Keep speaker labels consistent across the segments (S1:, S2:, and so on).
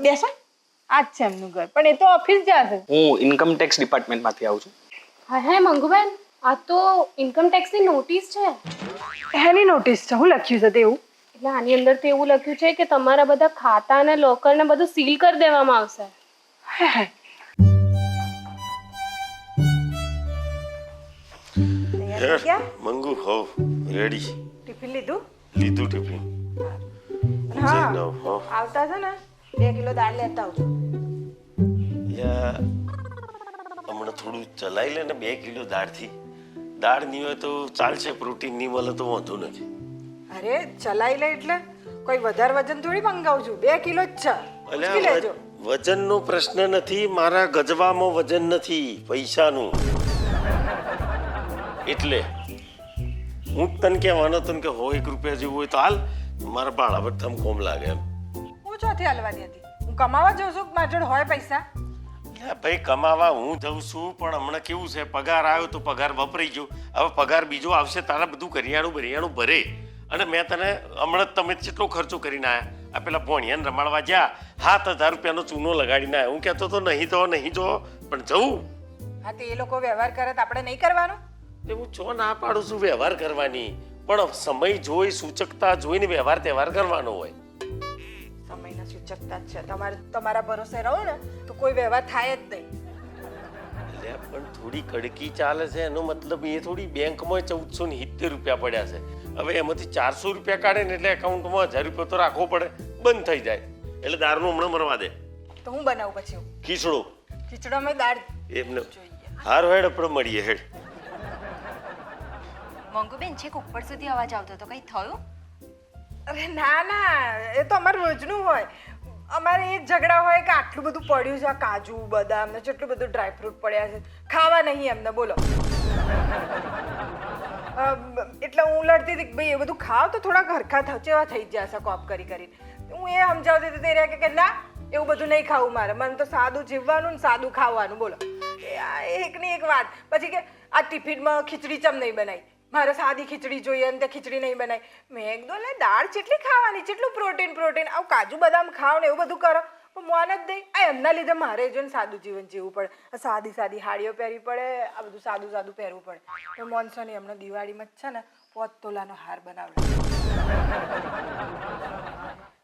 S1: બેસો. આ જ છે એમનું ઘર, પણ એ તો ઓફિસ જશે.
S2: હું ઇન્કમ ટેક્સ ડિપાર્ટમેન્ટમાંથી આવું છું.
S3: હા હે મંગુબેન, આ તો ઇન્કમ ટેક્સની નોટિસ છે.
S1: એની નોટિસ છે? હું લખ્યું છે તેવું?
S3: એટલે આની અંદર તો એવું લખ્યું છે કે તમારા બધા ખાતા અને લોકર ને બધું સીલ કરી દેવામાં આવશે.
S4: મંગુ હો રેડી.
S1: ટિફિન લીધું?
S4: લીધું ટિફિન.
S1: હા,
S4: જઈને હો.
S1: આવતા છે ને 2 કિલો દાળ લેતા આવજો.
S4: યા હમણાં થોડું ચલાવી લે ને 2 કિલો દાળથી. દાળ નહીં હોય તો ચાલશે, પ્રોટીન નહીં મળે તો વાંધો નથી.
S1: અરે ચલાઈ લે એટલે કોઈ વધારે વજન થોડી મંગાવું છું, 2 કિલો જ છે. ઉચકી લેજો.
S4: વજનનો પ્રશ્ન નથી, મારા ગજવામાં વજન નથી, પૈસાનું. એટલે હું તને કહેવાનો તને કે 1 રૂપિયા જેવું હોય તો હાલ, મારા ભાડા પર તમ કોમ લાગે એમ.
S1: હું ચોથી હલવાની હતી? હું કમાવા જઉં છું, મારા જોડે હોય પૈસા?
S4: ભાઈ કમાવા હું જઉં છું, પણ હમણાં કેવું છે, પગાર આવ્યો તો પગાર વપરાઈ ગયો. હવે પગાર બીજો આવશે, તારા બધું કરિયાણું ભરે. અને મેં તને હમણાં તમે કેટલો ખર્ચો કરીને આવ્યા? આ પેલા ભોણિયાને રમાડવા જ્યાં 7,000 રૂપિયાનો ચૂનો લગાડીને આવ્યા. હું કહેતો તો નહીં જો, પણ જવું.
S1: હા તો એ લોકો વ્યવહાર કરે તો આપણે નહીં કરવાનો?
S4: હું છો ના પાડું છું વ્યવહાર કરવાની, પણ સમય જોઈ સૂચકતા જોઈને વ્યવહાર તહેવાર કરવાનો હોય.
S1: સમયના સૂચકતા જ છે. તમારા ભરોસે રહો ને તો કોઈ વ્યવહાર થાય જ નહીં.
S4: એટલે પણ થોડી કડકી ચાલે છે, એનો મતલબ એ થોડી બેંકમાં 1,470 રૂપિયા પડ્યા છે. હવે એમાંથી 400 રૂપિયા કાઢે ને એટલે એકાઉન્ટમાં 1,000 રૂપિયા તો રાખવો પડે, બંધ થઈ જાય. એટલે દાળનું હમણાં મરવા દે.
S1: તો હું બનાવું પછી?
S4: ખીચડો.
S1: ખીચડામાં દાળ
S4: એમને હારો હેડ આપણે મળીએ હેડ.
S5: મંગુબેન છેક ઉપર સુધી અવાજ આવતો તો કઈ થયું?
S1: અરે ના, એ તો અમારું રોજનું હોય. અમારે એ ઝઘડા હોય કે આટલું બધું પડ્યું છે, કાજુ બદામ ને જેટલું બધું ડ્રાયફ્રૂટ પડ્યા છે, ખાવા નહીં એમને, બોલો. એટલે હું લડતી હતી કે ભાઈ એ બધું ખાવ તો થોડા હરખા થચેવા થઈ જશે કોપ કરીને. હું એ સમજાવતી હતી તે કે ના, એવું બધું નહીં ખાવું મારે, મને તો સાદું જીવવાનું ને સાદું ખાવાનું, બોલો. એકની એક વાત. પછી કે આ ટિફિનમાં ખીચડી ચમ નહીં બનાવી, મારે સાદી ખીચડી જોઈએ અને તે ખીચડી નહીં બનાવી. મેં એકદમ લે દાળ જેટલી ખાવાની, જેટલું પ્રોટીન આવું કાજુ બદામ ખાવ ને એવું બધું કરો, પણ મોન જ દઈ. આ એમના લીધે મારે જો ને સાદું જીવન જીવવું પડે, સાદી હાડીઓ પહેરવી પડે, આ બધું સાદું પહેરવું પડે. તો મોનસો ને એમનો દિવાળીમાં જ છે ને 5 તોલાનો હાર બનાવડે,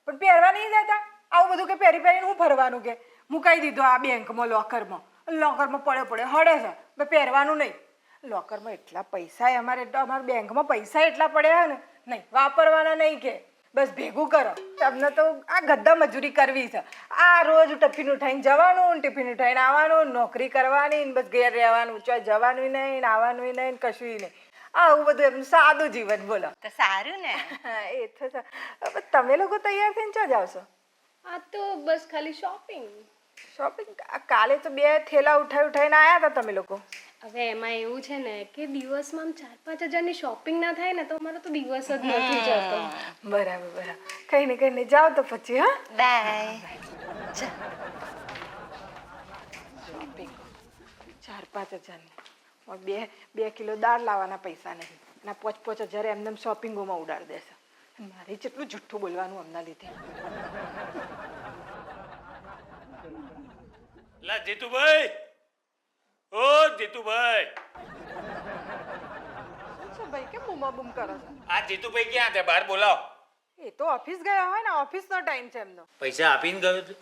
S1: પણ પહેરવા નહીં દેતા. આવું બધું કે પહેરીને હું ફરવાનું કે મુકાઈ દીધો આ બેંકમાં લોકરમાં પડ્યો હળે છે, મેં પહેરવાનું નહીં. લોકરમાં એટલા પૈસા અમારે બેંકમાં પૈસા એટલા પડ્યા ને, નહીં વાપરવાના નહીં કે બસ ભેગું કરો. તમને તો આ ગધા મજૂરી કરવી છે. આ રોજ ટિફિન ઉઠાઈને જવાનું, ટિફિન ઉઠાઈને આવવાનું, નોકરી કરવાની, બસ ઘેર રહેવાનું, ચોય જવાનું નહીં, આવવાનું નહીં, કશું નહીં. આવું બધું એમનું સાદું જીવન, બોલો.
S5: તો સારું ને.
S1: એ તો તમે લોકો તૈયાર થઈને ચો જાવ છો?
S3: આ તો બસ ખાલી શોપિંગ.
S1: કાલે તો 2 થેલા ઉઠાઈને આવ્યા હતા તમે લોકો.
S3: હવે એમાં એવું છે ને કે દિવસમાં 4-5 હજારની શોપિંગ ના થાય ને તો અમારો તો દિવસ જ નથી જતો.
S1: બરાબર. કઈ ને જાઓ તો પછી. હા,
S5: બાય.
S1: શોપિંગ 4-5 હજારની, 2 કિલો દાળ લાવવાના પૈસા નહીં, ના 5-5 હજાર એમને શોપિંગોમાં ઉડાડી દેશે. મારે જેટલું જુઠ્ઠું બોલવાનું એમના લીધે.
S4: લા જીતુભાઈ, ઓ જીતુભાઈ.
S1: શું ભાઈ કે બૂમા બૂમ કરો છો?
S6: આ જીતુભાઈ ક્યાં છે? બહાર બોલાવો.
S1: એ તો ઓફિસ ગયા હોય ને, ઓફિસનો ટાઈમ છે એમનો.
S6: પૈસા આપીને ગયો છે?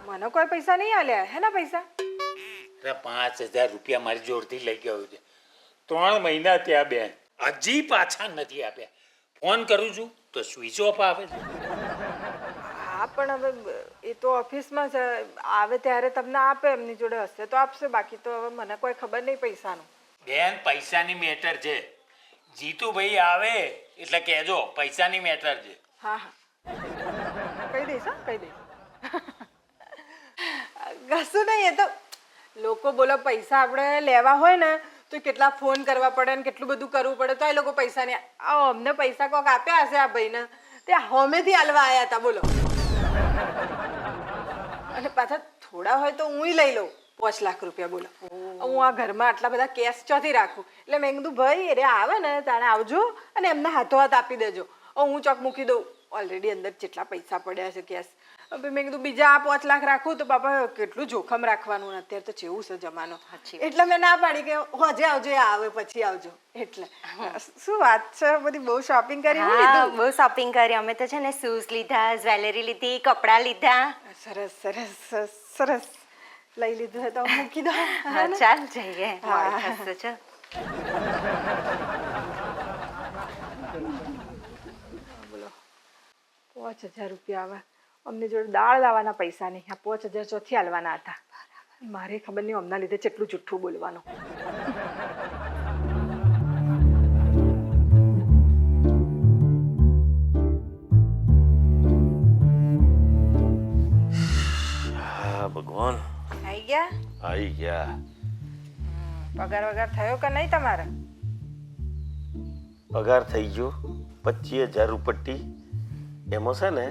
S1: મને કોઈ પૈસા નહીં આલ્યા. હેના પૈસા?
S6: 5,000 રૂપિયા મારી જોડથી લઈ ગયો છે. 3 મહિના ત્યાં બેન, હજી પાછા નથી આપ્યા. ફોન કરું છું તો સ્વિચ ઓફ આવે છે.
S1: હા પણ હવે એ તો ઓફિસમાં છે, આવે ત્યારે તમને આપે, એમની જોડે હશે તો આપશે, બાકી તો હવે મને કોઈ ખબર નહીં પૈસાનું.
S6: બેન પૈસાની મેટર છે. જીતુભાઈ આવે એટલે કહેજો પૈસાની મેટર છે.
S1: હા કહી દઈશ. કશું નહીં. એ તો લોકો બોલો પૈસા આપણે લેવા હોય ને તો કેટલા ફોન કરવા પડે ને કેટલું બધું કરવું પડે, તો એ લોકો પૈસા નહીં. અમને પૈસા કોક આપ્યા હશે આ ભાઈને, તે હોમેથી હાલવા આવ્યા હતા, બોલો. અને પાછા થોડા હોય તો હું લઈ લઉં 5 લાખ રૂપિયા, બોલો. હું આ ઘરમાં આટલા બધા કેશ ચોથી રાખું, એટલે મેં કીધું ભાઈ અરે આવે ને તાણે આવજો અને એમને હાથો હાથ આપી દેજો. હું ચોક મૂકી દઉં ઓલરેડી અંદર જેટલા પૈસા પડ્યા છે કેશ. હવે મેં કીધું બીજા 5 લાખ રાખું તો બાપા કેટલું જોખમ રાખવાનું ને અત્યારે તો જેવું છે જમાનો. એટલે મેં ના પાડી કે હોજે આવજો, આવે પછી આવજો. એટલે શું વાત છે, બધી બહુ શોપિંગ કરી. હું
S5: હા
S1: લીધું?
S5: બહુ શોપિંગ કરી અમે તો છે ને શૂઝ લીધા, જ્વેલરી લીધી, કપડાં લીધા.
S1: સરસ સરસ સરસ લઈ લીધું છે તો મૂકી દો.
S5: હા ચાલ જઈએ, મોડું થશે ચાલ.
S1: 5000 રૂપિયા આવે અમને જોડે દાળ લાવવાના પૈસા નહીં, આ 5000 ચોથી હાલવાના હતા. મારે ખબર નહીં અમના લીધે કેટલું જુઠ્ઠું બોલવાનું.
S4: હા ભગવાન,
S1: આવી ગયા?
S4: આવી ગયા.
S1: પગાર વગાર થયો કે નહીં તમારે?
S4: પગાર થઈ ગયો 25,000 ઉપટ્ટી. એમાં છે ને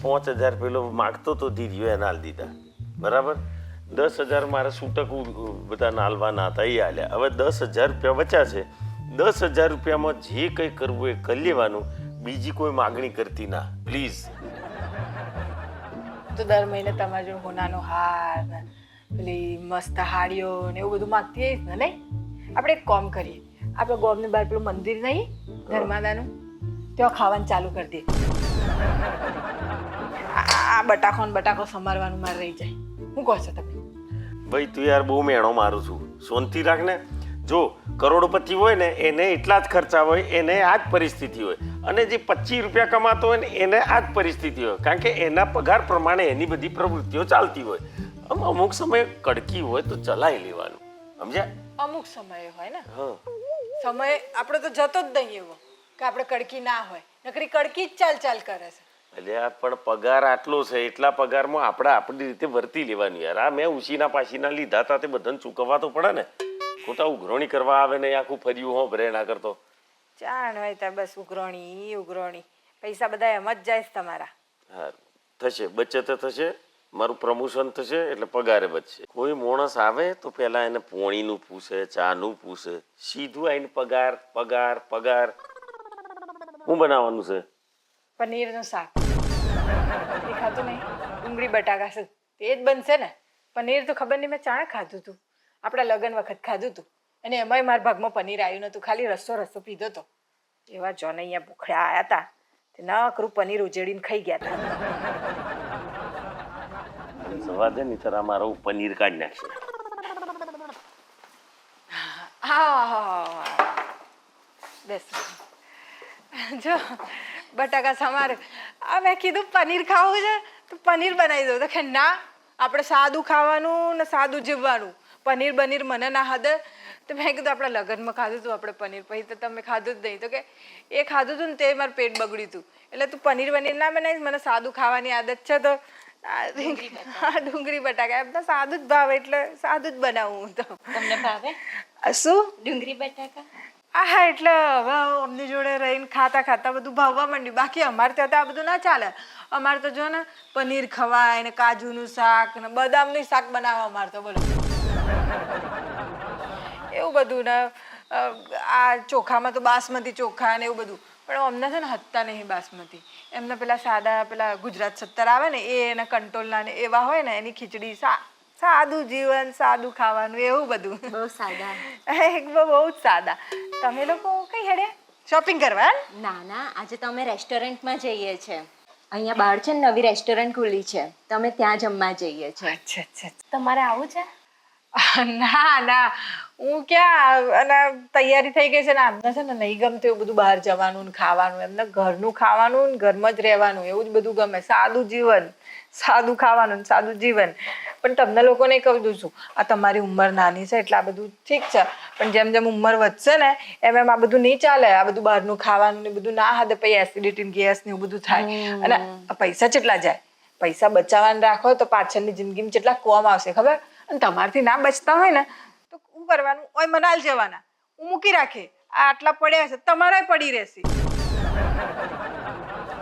S4: 5,000 પેલો માગતો તો ધીર્યો એને હાલ દીધા, બરાબર. 10,000 મારે છૂટક બધા નાલવાના હતા, એ હાલ્યા. હવે 10,000 રૂપિયા બચ્યા છે. 10,000 રૂપિયામાં જે કંઈ કરવું એ કરી લેવાનું, બીજી કોઈ માગણી કરતી ના, પ્લીઝ.
S1: તો દર મહિને તમારા જોડે હોનાનો હાર ને પેલી મસ્ત હાડીઓ ને એવું બધું માગતી આવીશ ને, નહીં? આપણે એક કામ કરીએ, આપણે ગોમની બહાર પેલું મંદિર નહીં ધર્માદાનું, ત્યાં ખાવાનું ચાલુ કરી દઈએ. આ બટાકો ને બટાકો સમારવાનું મારે રહી જાય. હું કહો છો તમે?
S4: ભાઈ તું યાર બહુ મેણો મારું છું, શાંતિ રાખ ને. જો કરોડપતિ હોય ને એને એટલા જ ખર્ચા હોય, એને આ જ પરિસ્થિતિ હોય. અને જે 25 રૂપિયા કમાતો હોય ને એને આ જ પરિસ્થિતિ હોય, કારણ કે એના પગાર પ્રમાણે એની બધી પ્રવૃત્તિઓ ચાલતી હોય. અમુક સમયે કડકી હોય તો ચલાવી લેવાનું, સમજ્યા?
S1: અમુક સમયે હોય ને,
S4: હા,
S1: સમય આપણે તો જતો જ નહીં એવો કે આપણે કડકી ના હોય, નકરી કડકી જ ચાલ કરે છે.
S4: એટલે આ પણ પગાર આટલો છે, એટલા પગારમાં આપણે આપણી રીતે વર્તી લેવાનું યાર. આ મેં ઉશીના પાસીના લીધા હતા તે બધાને ચૂકવવા તો પડે ને. ખોટા ઉઘરોણી કરવા આવે ને આખું ફર્યું હો ભરે ના કરતો.
S1: ચાણ હોય ત્યાં બસ ઉઘરોણી પૈસા બધા એમ જ જાય છે તમારા.
S4: હા થશે, બચત થશે, મારું પ્રમોશન થશે એટલે પગારે બચશે. કોઈ માણસ આવે તો પેલા એને પોણીનું પૂછે, ચાનું પૂછે, સીધું આવીને પગાર પગાર પગાર. શું બનાવવાનું છે?
S1: પનીરનું શાક. એ ખાતું નહીં? ડુંગળી બટાકા છે તે જ બનશે ને. પનીર તો ખબર નહીં, મેં ચાણે ખાધું હતું, આપણા લગ્ન વખત ખાધું હતું, અને એમાંય મારા ભાગમાં પનીર આવ્યું નહોતું, ખાલી રસ્સો પીધો હતો. એવા જોને અહીંયા ભૂખડા આવ્યા હતા, તે નકરું પનીર ઉજેડીને ખાઈ ગયા હતા.
S4: સવા દે નહીં તારા મારું પનીર કાઢી નાખશે.
S1: હા બેસ જો બટાકા સમારે. આ મેં કીધું પનીર ખાવું છે તો પનીર બનાવી દઉં, તો કે ના આપણે સાદું ખાવાનું ને સાદું જીવવાનું, પનીર બનીર મને ના હદે. તો મેં કીધું આપણા લગ્નમાં ખાધું હતું આપણે પનીર, પછી તો તમે ખાધું જ નહીં. તો કે એ ખાધું હતું ને તે મારું પેટ બગડ્યું હતું, એટલે તું પનીર બનીર ના બનાવીશ, મને સાદું ખાવાની આદત છે. તો ડુંગળી બટાકા એમ તો સાદું જ ભાવે એટલે સાદું જ બનાવું હું તો.
S5: તમને ભાવે
S1: શું?
S5: ડુંગળી બટાકા?
S1: હા એટલે હવે અમની જોડે રહીને ખાતા બધું ભાવવા માંડ્યું. બાકી અમારે ત્યાં તો આ બધું ના ચાલે. અમારે તો જો ને પનીર ખવાય ને કાજુનું શાક ને બદામનું શાક બનાવે અમારે તો, બોલો એવું બધું ને. આ ચોખામાં તો બાસમતી ચોખા ને એવું બધું, પણ અમને છે ને હત્તા નહીં બાસમતી. એમને પેલા સાદા પેલા ગુજરાત 70 આવે ને એ એના કંટોલના ને એવા હોય ને, એની ખીચડી સાદું જીવન, સાદું ખાવાનું, એવું બધું.
S5: બહુ સાદા.
S1: બહુ જ સાદા. તમે લોકો કઈ હેડે શોપિંગ કરવા?
S5: ના ના, આજે તો અમે રેસ્ટોરન્ટમાં જઈએ છીએ. અહીંયા બહાર છે ને નવી રેસ્ટોરન્ટ ખુલી છે, તમે ત્યાં જમવા જઈએ છીએ.
S1: અચ્છા અચ્છા.
S3: તમારે આવું છે?
S1: ના હું ક્યાં, અને તૈયારી થઈ ગઈ છે ને. આમને છે ને નહીં ગમતું એવું બધું બહાર જવાનું ને ખાવાનું, એમને ઘરનું ખાવાનું ને ઘરમાં જ રહેવાનું એવું જ બધું ગમે. સાદું જીવન, સાદું ખાવાનું ને સાદું જીવન. પણ તમને લોકોને કહી દઉં છું, આ તમારી ઉંમર નાની છે એટલે આ બધું ઠીક છે, પણ જેમ જેમ ઉંમર વધશે ને એમ આ બધું નહીં ચાલે. આ બધું બહારનું ખાવાનું ને બધું ના હાથે પછી એસિડિટી ગેસ ને એવું બધું થાય. અને પૈસા કેટલા જાય? પૈસા બચાવવાને રાખો તો પાછળની જિંદગીમાં કેટલા કોમ આવશે ખબર. અને તમારથી ના બચતા હોય ને તો શું કરવાનું? ઓય મનાલ જવાના, હું મૂકી રાખે. આ આટલા પડ્યા છે, તમારા પડી રહેશે.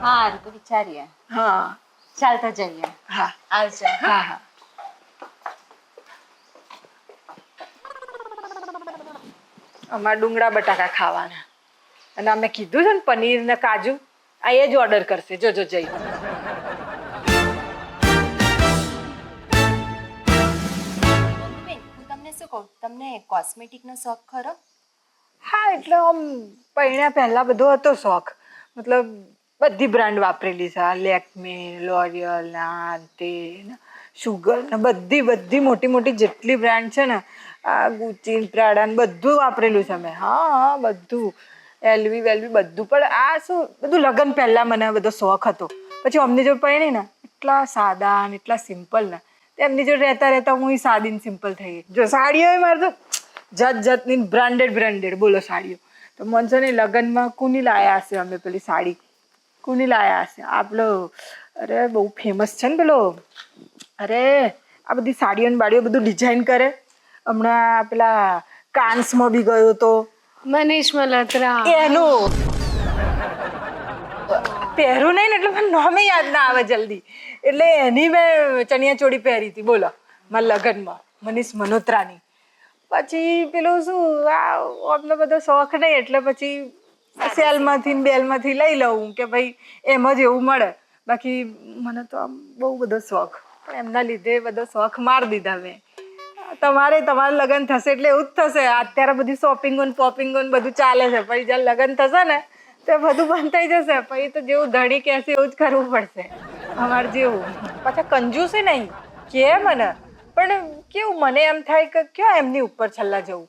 S5: હા તો વિચારીએ.
S1: હા
S5: ચાલતા જઈએ.
S1: હા
S5: આવજો.
S1: હા હા. અમારે ડુંગળા બટાકા ખાવાના, અને અમે કીધું છે ને પનીર ને કાજુ, આ એ જ ઓર્ડર કરશે જોજો જઈ.
S5: બેન હું તમને શું કહું, તમને કોસ્મેટિકનો શોખ ખરો?
S1: હા એટલે આમ પૈણા પહેલા બધો હતો શોખ, મતલબ બધી બ્રાન્ડ વાપરેલી છે, લેક્મે, લોરિયલ, આ તે શુગર ને બધી મોટી મોટી જેટલી બ્રાન્ડ છે ને, આ ગુચી પ્રાડા ને બધું વાપરેલું છે મેં. હા બધું, એલવી વેલવી બધું. પણ આ શું બધું લગ્ન પહેલા મને બધો શોખ હતો. પછી અમને જો પૈણી ને એટલા સાદા ને એટલા સિમ્પલ ને, એમની જો રહેતા રહેતા હું સાદી ને સિમ્પલ થઈ ગઈ. જો સાડીઓ મારે તો જાતની બ્રાન્ડેડ બોલો સાડીઓ. તો મન છે ને લગ્નમાં કોની લાયા હશે અમે પેલી સાડી, કોની લાયા હશે આ પેલો, અરે બહુ ફેમસ છે ને પેલો, અરે આ બધી સાડીઓ ને બાડીઓ બધું ડિઝાઇન કરે. હમણાં પેલા કાન્સમાં બી ગયો તો
S3: મનીષ મલ્હોત્રા.
S1: એનું પહેરું નહીં ને એટલે મને નામે યાદ ના આવે જલ્દી. એટલે એની મેં ચણિયા ચોળી પહેરી હતી બોલો મારા લગ્નમાં, મનીષ મલ્હોત્રાની. પછી પેલું શું આપણો બધો શોખ નહીં એટલે પછી સેલમાંથી ને બેલમાંથી લઈ લઉં કે ભાઈ એમ જ એવું મળે. બાકી મને તો આમ બહુ બધો શોખ, પણ એમના લીધે બધો શોખ મારી દીધા મેં. તમારા લગ્ન થશે એટલે એવું જ થશે. અત્યારે બધી શોપિંગો ને પોપિંગો ને બધું ચાલે છે, પછી જ્યારે લગ્ન થશે ને તો બધું બંધ થઈ જશે. પછી તો જેવું ધણી કહેશે એવું જ કરવું પડશે અમારે જેવું. પાછા કંજૂસે નહીં કે મને, પણ કેવું મને એમ થાય કે ક્યાં એમની ઉપર છલ્લા જવું.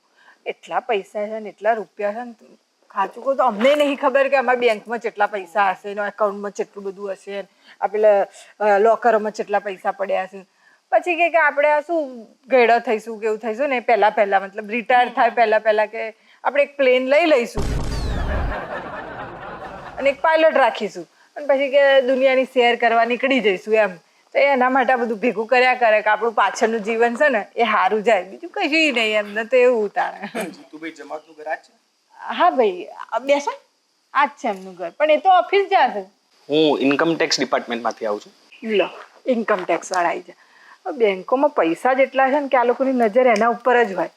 S1: એટલા પૈસા છે ને એટલા રૂપિયા છે ને, સાચું કહું તો અમને નહીં ખબર કે અમારા બેંકમાં કેટલા પૈસા હશે, એના એકાઉન્ટમાં કેટલું બધું હશે, આ પેલા લોકરોમાં કેટલા પૈસા પડ્યા હશે. પછી કે આપણે આ શું ગયડા થઈશું કેવું થઈશું ને પહેલા મતલબ રિટાયર થાય પહેલા કે આપણે એક પ્લેન લઈ લઈશું અને એક પાયલટ રાખીશું અને પછી કે દુનિયાની શેર કરવા નીકળી જઈશું એમ. તો એના માટે આ બધું ભેગું કર્યા કરે કે આપણું પાછળનું જીવન છે ને એ સારું જાય, બીજું કશું નહીં એમને તો એવું ઉતારે. હા ભાઈ બેસો, આ જ છે એમનું ઘર, પણ એ તો ઓફિસ જશે.
S2: હું ઇન્કમ ટેક્સ ડિપાર્ટમેન્ટમાંથી આવું છું.
S1: લો ઇન્કમ ટેક્સ વાળા આવી જાય. બેંકોમાં પૈસા જેટલા છે ને કે આ લોકોની નજર એના ઉપર જ હોય.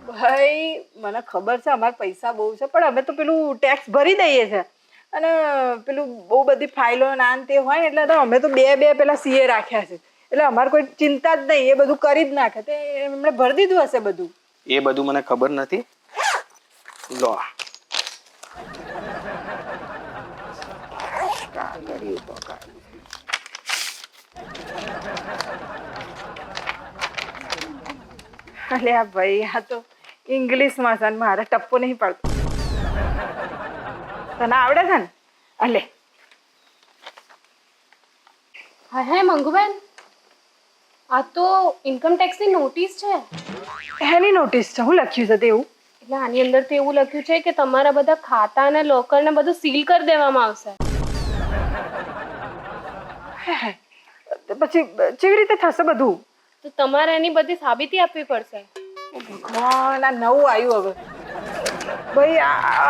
S1: ભાઈ મને ખબર છે અમારે પૈસા બહુ છે, પણ અમે તો પેલું ટેક્સ ભરી દઈએ છે અને પેલું બહુ બધી ફાઇલો નાન તે હોય એટલે તો અમે તો બે પેલા સીએ રાખ્યા છે, એટલે અમારે કોઈ ચિંતા જ નહીં, એ બધું કરી જ નાખે. તે એમણે ભરી દીધું હશે બધું.
S2: એ બધું મને ખબર નથી. લો
S1: અલે આ ભાઈ આ તો ઇંગ્લિશમાં છે, મારે ટપ્પો નહીં પડતો. તને આવડે છે ને? અલે
S3: હે મંગુબેન, આ તો ઇન્કમ ટેક્સની નોટિસ છે.
S1: એની નોટિસ છે? હું લખ્યું છે તેવું?
S3: એટલે આની અંદર તો એવું લખ્યું છે કે તમારા બધા ખાતા અને લોકર ને બધું સીલ કરી દેવામાં આવશે.
S1: પછી કેવી રીતે થશે બધું?
S3: તો તમારે એની બધી સાબિતી આપવી પડશે.
S1: ભગવાન આ નવું આવ્યું હવે. ભાઈ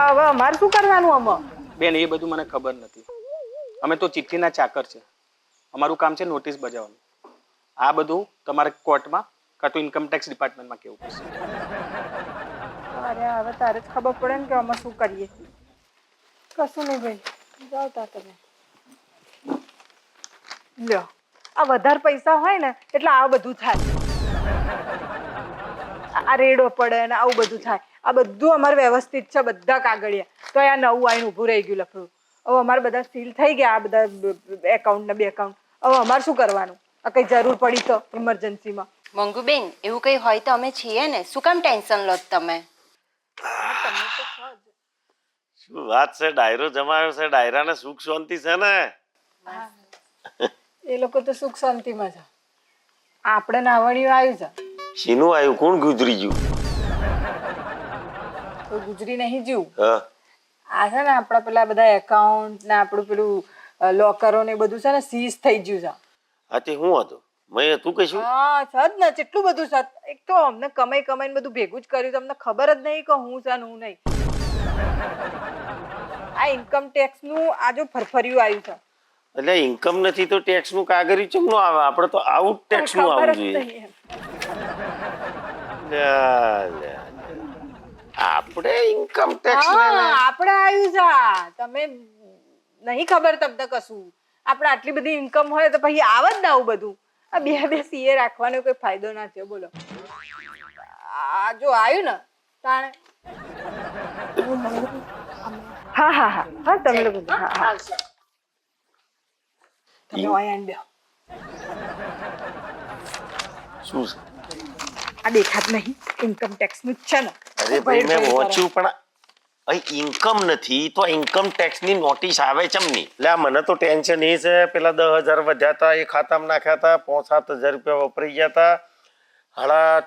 S1: હવે અમારે શું કરવાનું? આમાં
S2: બેન એ બધું મને ખબર નથી. અમે તો ચિઠ્ઠીના ચાકર છે, અમારું કામ છે નોટિસ બજાવવાનું. આ બધું તમારે કોર્ટમાં કાં તો ઇન્કમ ટેક્સ ડિપાર્ટમેન્ટમાં કેવું પડશે.
S1: અરે હવે તારે જ ખબર પડે ને કે અમે શું કરીએ. કશું નહીં ભાઈ, જાઓ તા તમે. લ્યો આ વધારે પૈસા હોય ને એટલે આ બધું થાય, આ રેડો પડે ને આવું બધું થાય. આ બધું અમારે વ્યવસ્થિત છે, બધા કાગળિયા. તો આ નવું આવીને ઊભું રહી ગયું લફડું. હવે અમારે બધા સીલ થઈ ગયા, આ બધા એકાઉન્ટ ને બે એકાઉન્ટ. હવે અમારે શું કરવાનું? આ કઈ જરૂર પડી તો ઇમરજન્સીમાં.
S5: મંગુબેન એવું કઈ હોય તો અમે છીએ ને, શું કામ ટેન્શન લો તમે?
S4: શું વાત છે, ડાયરો જમાયો છે, ડાયરાને સુખ શાંતિ છે ને?
S1: એ લોકો તો સુખ શાંતિમાં છે, આપણે નાવણીઓ આવ્યું છે.
S4: શીનું આવ્યું? કોણ ગુજરી ગયું?
S1: કોઈ ગુજરી નહીં જીવ.
S4: હા
S1: આ છે ને આપણા પેલા બધા એકાઉન્ટ ને આપણું પેલું લોકરો ને બધું છે ને સીઝ થઈ ગયું છે.
S4: આ તે શું હતું? મેં તું કહીશું?
S1: હા સદ ને કેટલું બધું સદ. એક તો અમને કમાઈને બધું ભેગું જ કર્યું, તમને ખબર જ નહીં કે હું છે ને હું નહીં. આ ઇન્કમ ટેક્સ નું આ જો ફરફરિયું આવ્યું છે.
S4: એટલે ઇન્કમ નથી તો ટેક્સ નું કાગળિયું ચમ નો આવે? આપણે તો આવું ટેક્સ નું
S1: ખબર
S4: આવવું
S1: જ
S4: જોઈએ.
S1: નહીં એમ.
S4: લ્યા, લ્યા, લ્યા. આપણે ઇન્કમ ટેક્સ
S1: હા આપણે આવ્યું છે તમે નહીં ખબર તમને કશું આપણે આટલી બધી ઇન્કમ હોય તો પછી આવે જ ને આવું બધું આ બે સીએ રાખવાનો કોઈ ફાયદો ના થયો બોલો આ જો આવ્યું ને તાણે હા હા હા હા તમે લોકો હા હા તમે ઓય આન બેહો
S4: શું છે?
S1: આ દેખાત નહીં ઇન્કમ ટેક્સ નું જ છે ને
S4: અરે ભાઈ મેં વાંચ્યું પણ અહીં ઇન્કમ નથી તો ઇન્કમ ટેક્સ ની નોટિસ આવે ચમની એટલે આ મને તો ટેન્શન એ છે પેલા 10,000 વધ્યા હતા એ ખાતામાં નાખ્યા હતા 5-7 હજાર રૂપિયા વપરાઈ ગયા હતા હાડા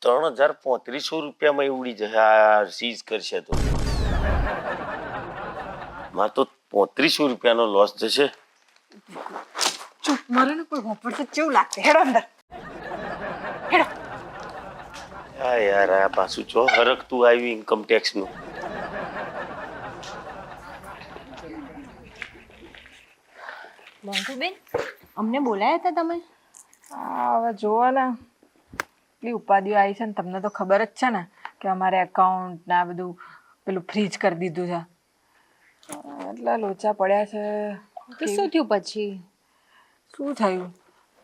S4: 3,3500 રૂપિયામાં ઉડી જશે આ સીઝ કરશે તો માં તો 3500 રૂપિયાનો લોસ જશે
S1: ચૂપ મારે ને કોઈ હોપડ તો કેવું લાગશે હેડો અંદર હેડો
S4: હા યાર આ પાછું જો હરકતું આવ્યું ઇન્કમ ટેક્સ નું
S5: બંધુબેન અમને બોલાયા હતા તમે?
S1: હવે જુઓ ને એટલી ઉપાધિઓ આવી છે ને તમને તો ખબર જ છે ને કે અમારે એકાઉન્ટ ને આ બધું પેલું ફ્રીજ કરી દીધું છે એટલા લોચા પડ્યા છે
S3: તો શું થયું પછી?
S1: શું થયું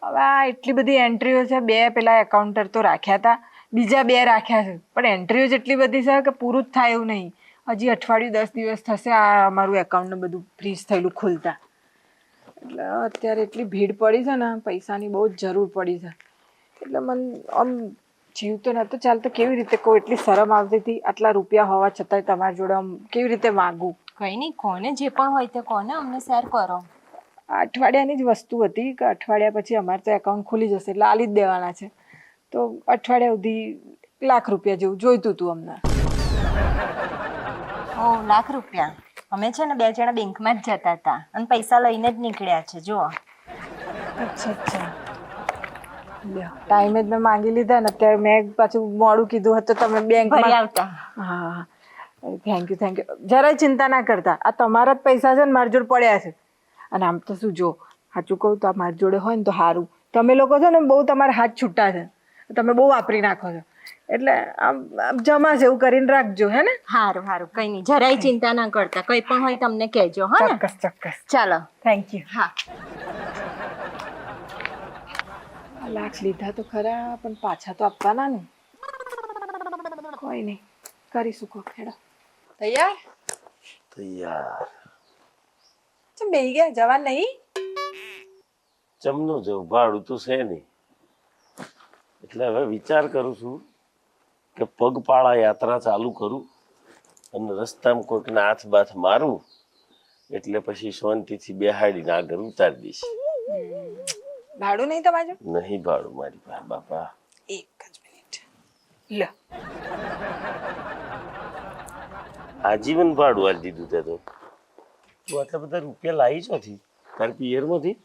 S1: હવે આ એટલી બધી એન્ટ્રીઓ છે 2 પેલા એકાઉન્ટર તો રાખ્યા હતા બીજા 2 રાખ્યા છે પણ એન્ટ્રીઓ જ એટલી બધી છે કે પૂરું જ થાય એવું નહીં હજી અઠવાડિયું 10 દિવસ થશે આ અમારું એકાઉન્ટને બધું ફ્રીજ થયેલું ખુલતા એટલે અત્યારે એટલી ભીડ પડી છે ને પૈસાની બહુ જ જરૂર પડી છે એટલે મને આમ જીવ તો નહોતો ચાલતો કેવી રીતે કહું એટલી શરમ આવતી હતી આટલા રૂપિયા હોવા છતાંય તમારી જોડે આમ કેવી રીતે માગું
S5: કંઈ નહીં, કોને જે પણ હોય તે કોને અમને શેર કરો.
S1: અઠવાડિયાની જ વસ્તુ હતી કે અઠવાડિયા પછી અમારે તો એકાઉન્ટ ખુલી જશે એટલે આલી જ દેવાના છે તો અઠવાડિયા સુધી ₹1,00,000 જેવું જોઈતું હતું અમને.
S5: ઓ ₹1,00,000? અમે છે ને 2 જણા બેંકમાં જ જતા હતા અને પૈસા લઈને જ નીકળ્યા છે જુઓ.
S1: અચ્છા અચ્છા ટાઈમે જ મેં માંગી લીધા ને અત્યારે મેં પાછું મોડું કીધું હતું તમે
S5: ભરી
S1: બેંકમાં
S5: આવતા.
S1: હા થેન્ક યુ જરાય ચિંતા ના કરતા આ તમારા જ પૈસા છે ને મારી જોડે પડ્યા છે અને આમ તો શું જો સાચું કહું તો આ મારી જોડે હોય ને તો સારું તમે લોકો છો ને બહુ તમારા હાથ છૂટા છે તમે બહુ વાપરી નાખો છો એટલે આમ જમા છે એવું કરીને રાખજો હે ને.
S5: સારું સારું કંઈ નહીં, જરાય ચિંતા ના કરતા, કંઈ પણ હોય તમને કહેજો. હા ને?
S1: ચોક્કસ ચોક્કસ
S5: ચાલો.
S1: Thank you.
S5: હા
S1: લાખ લીધા તો ખરા પણ પાછા તો આપવાના ને કોઈ નહીં કરીશું કોક હેડો તૈયાર
S4: તૈયાર
S1: ચમ બેહી ગયા જવા નહીં
S4: જમનું જવું ભાડું તો છે નહીં એટલે હવે વિચાર કરું છું કે પગપાળા યાત્રા ચાલુ કરું અને રસ્તામાં કોઈકના હાથ બાથ મારું એટલે પછી શાંતિથી બેહાડીને આગળ ઉતારી દઈશ.
S1: ભાડું નહીં તમારું
S4: નહીં ભાડું મારી પાસે બાપા.
S1: એક જ મિનિટ લો
S4: આજીવન ભાડું આલી દીધું તે તો તું આટલા બધા રૂપિયા લાવી ચોથી તારી પિયરમાંથી?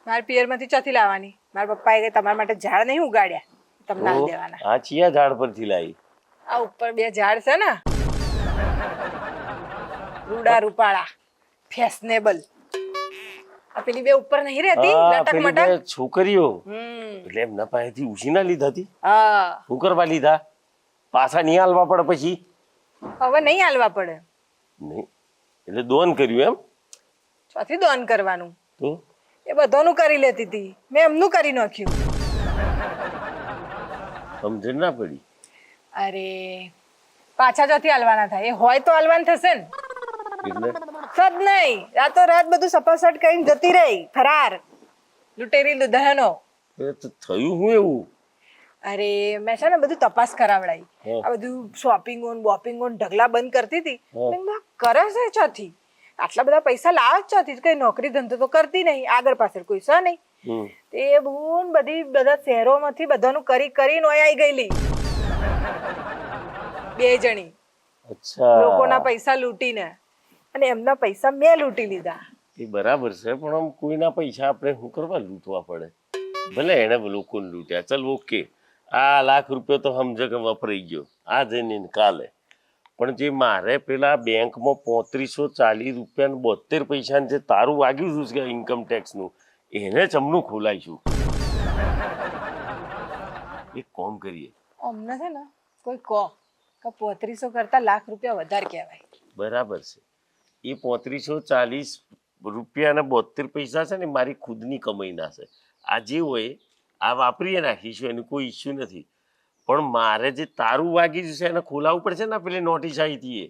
S1: મારા પિયરમાંથી ચોથી લાવવાની મારા પપ્પાએ કઈ તમારા માટે ઝાડ નહીં ઉગાડ્યા તમને આલી દેવાના
S4: આ ચિયા ઝાડ પરથી લાવી?
S1: આ ઉપર 2 ઝાડ છે ને રૂડા રૂપાળા ફેશનેબલ આ પેલી 2 ઉપર નહીં રહેતી
S4: હા,
S1: લટક
S4: પેલી
S1: મટક
S4: બે છોકરીઓ એટલે એમના પાસેથી ઉછીના લીધા હતી.
S1: હા
S4: શું કરવા લીધા? પાછા નહીં હાલવા પડે પછી?
S1: હવે નહીં હાલવા પડે
S4: નહીં એટલે દોન કર્યું એમ?
S1: ચોથી દોન કરવાનું
S4: તો
S1: એ બધાનું કરી લેતી હતી મેં એમનું કરી નાખ્યું
S4: સમજણ ના પડી.
S1: અરે પાછા ચોથી હાલવાના થાય એ હોય તો હાલવાનું થશે ને
S4: એટલે
S1: સદ નહીં રાતો રાત બધું સપાસટ કરીને જતી રહી ફરાર લૂંટેરી દુધાનો
S4: એ તો થયું હું એવું?
S1: અરે મેં છે ને બધું તપાસ કરાવડાવી
S4: હા.
S1: આ બધું શોપિંગ ઓન બોપિંગ ઓન ઢગલા બંધ કરતી હતી
S4: હા.
S1: મેં કીધું, આ કરે છે ચોથી આટલા બધા પૈસા લાવે જ ચોથી કઈ નોકરી ધંધો તો કરતી નહીં આગળ પાછળ કોઈ છે નહીં
S4: હમ.
S1: તે બૂન બધા શહેરોમાંથી બધાનું કરી કરીને ઓય આવી ગયેલી 2 જણી
S4: અચ્છા
S1: લોકોના પૈસા લૂંટીને અને એમના પૈસા મેં લૂંટી લીધા
S4: એ બરાબર છે પણ આમ કોઈના પૈસા આપણે શું કરવા લૂંટવા પડે? ભલે એને લોકોને લૂંટ્યા ચાલ ઓકે આ ₹1,00,000 તો સમજે કે વપરાઈ ગયો આ જઈને ને કાલે પણ જે મારે પેલા બેંકમાં ₹3540 જે તારું વાગ્યું છે કે ઇન્કમ ટેક્સનું એને ચમનું ખોલાઈશું. એક કામ કરીએ
S1: અમને છે ને કોઈ કહો કે 3500 કરતા લાખ રૂપિયા વધારે કહેવાય.
S4: બરાબર છે. એ 3540 રૂપિયા અને 72 પૈસા છે ને મારી ખુદની કમાઈના છે. આ જે હોય આ વાપરીએ નાખીશું, એનું કોઈ ઇસ્યુ નથી. પણ મારે જે તારું વાગી જશે એને ખોલાવવું પડશે ને. પેલી નોટિસ આવી હતી એ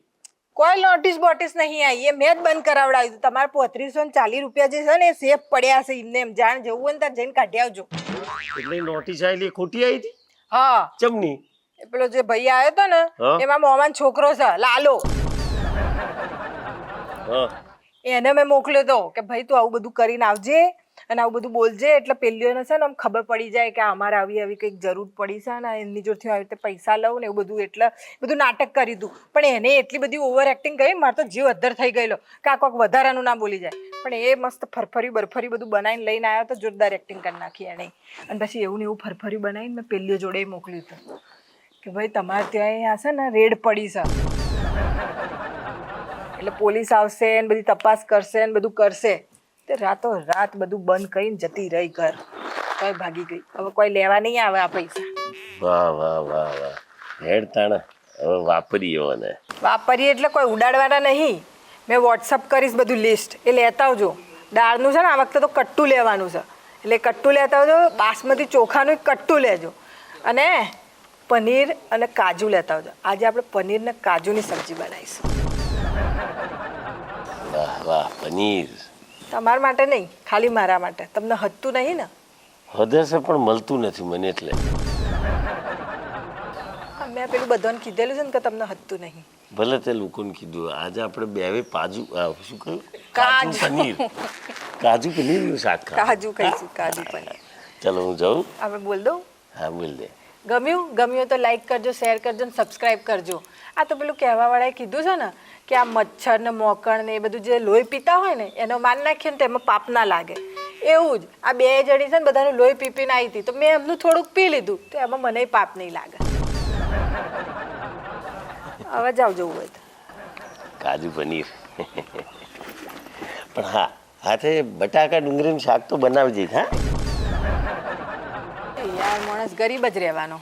S1: કોઈ નોટિસ બોટિસ નહીં આવી, એ મેં જ બંધ કરાવડાવ્યું હતું. તમારે 3540 રૂપિયા જે છે ને એ સેફ પડ્યા છે એમને એમ. જાણ જવું હોય ને ત્યાં જઈને કાઢી આવજો.
S4: એટલે નોટિસ આવેલી એ ખોટી આવી હતી.
S1: હા,
S4: ચમની
S1: એ પેલો જે ભાઈ આવ્યો હતો ને
S4: હા.
S1: એમાં મોમાન છોકરો છે લાલો,
S4: હા
S1: એને મેં મોકલ્યો હતો કે ભાઈ તું આવું બધું કરીને આવજે અને આવું બધું બોલજે, એટલે પેલીઓને છે ને આમ ખબર પડી જાય કે અમારે આવી આવી કંઈક જરૂર પડી છે ને એમની જોડથી આવી રીતે પૈસા લઉં ને એવું બધું. એટલે બધું નાટક કરી દઉં. પણ એને એટલી બધી ઓવર એક્ટિંગ કરી, મારે તો જીવ અદ્ધર થઈ ગયેલો કે આ કોઈક વધારાનું ના બોલી જાય. પણ એ મસ્ત ફરફરી બરફરી બધું બનાવીને લઈને આવ્યો તો જોરદાર એક્ટિંગ કરી નાખી એણે. અને પછી એવું ને એવું ફરફરી બનાવીને મેં પેલીઓ જોડે મોકલ્યું હતું કે ભાઈ તમારે ત્યાં આ છે ને રેડ પડી છે, એટલે પોલીસ આવશે ને બધી તપાસ કરશે ને બધું કરશે. તે રાતો રાત બધું બંધ કરીને જતી રહી ઘર, કોઈ ભાગી ગઈ. હવે કોઈ લેવા નહીં આવે આ પૈસા.
S4: વાહ વાહ વાહ વાહ. હેડ તાણા હવે વાપરીએ ને.
S1: વાપરીએ એટલે કોઈ ઉડાડવાના નહીં. મેં વોટ્સઅપ કરીશ બધું લિસ્ટ, એ લેતા આવજો. દાળનું છે ને આ વખતે તો કટ્ટું લેવાનું છે, એટલે કટ્ટું લેતા આવજો. બાસમતી ચોખાનું કટ્ટું લેજો અને પનીર અને કાજુ લેતા આવજો. આજે આપણે પનીર ને કાજુની સબ્જી બનાવીશું.
S4: વાહ વાહ. પનીર
S1: તમારા માટે નહીં, ખાલી મારા માટે. તમને હદતું નહીં ને?
S4: હદે છે પણ મળતું નથી મને એટલે.
S1: મેં પેલું બધાને કીધેલું છે ને કે તમને હદતું નહીં.
S4: ભલે તે લોકોને કીધું. આજે આપણે બે પાજુ શું કહ્યું?
S1: કાજુ.
S4: પનીર. કાજુ પનીરનું શાક ખાવું.
S1: કાજુ ખાઈશું, કાજુ પનીર.
S4: ચલો હું જાઉં.
S1: આપણે બોલ દઉં.
S4: હા બોલ દે.
S1: ગમ્યું તો લાઈક કરજો, શેર કરજો ને સબસ્ક્રાઈબ કરજો. આ તો પેલું કહેવાવાળાએ કીધું છે ને કે આ મચ્છર ને મોકણ ને એ બધું જે લોહી પીતા હોય ને એનો માન નાખીએ ને તો એમાં પાપ ના લાગે. એવું જ આ બે જણી છે ને બધાનું લોહી પી પીને આવી હતી, તો મેં એમનું થોડુંક પી લીધું તો એમાં મને પાપ નહીં લાગે. હવે જાવ જવું હોય તો.
S4: કાજુ પનીર. પણ હા હાથે બટાકા ડુંગળીનું શાક તો બનાવજે. હા
S1: યાર માણસ ગરીબ જ રહેવાનો.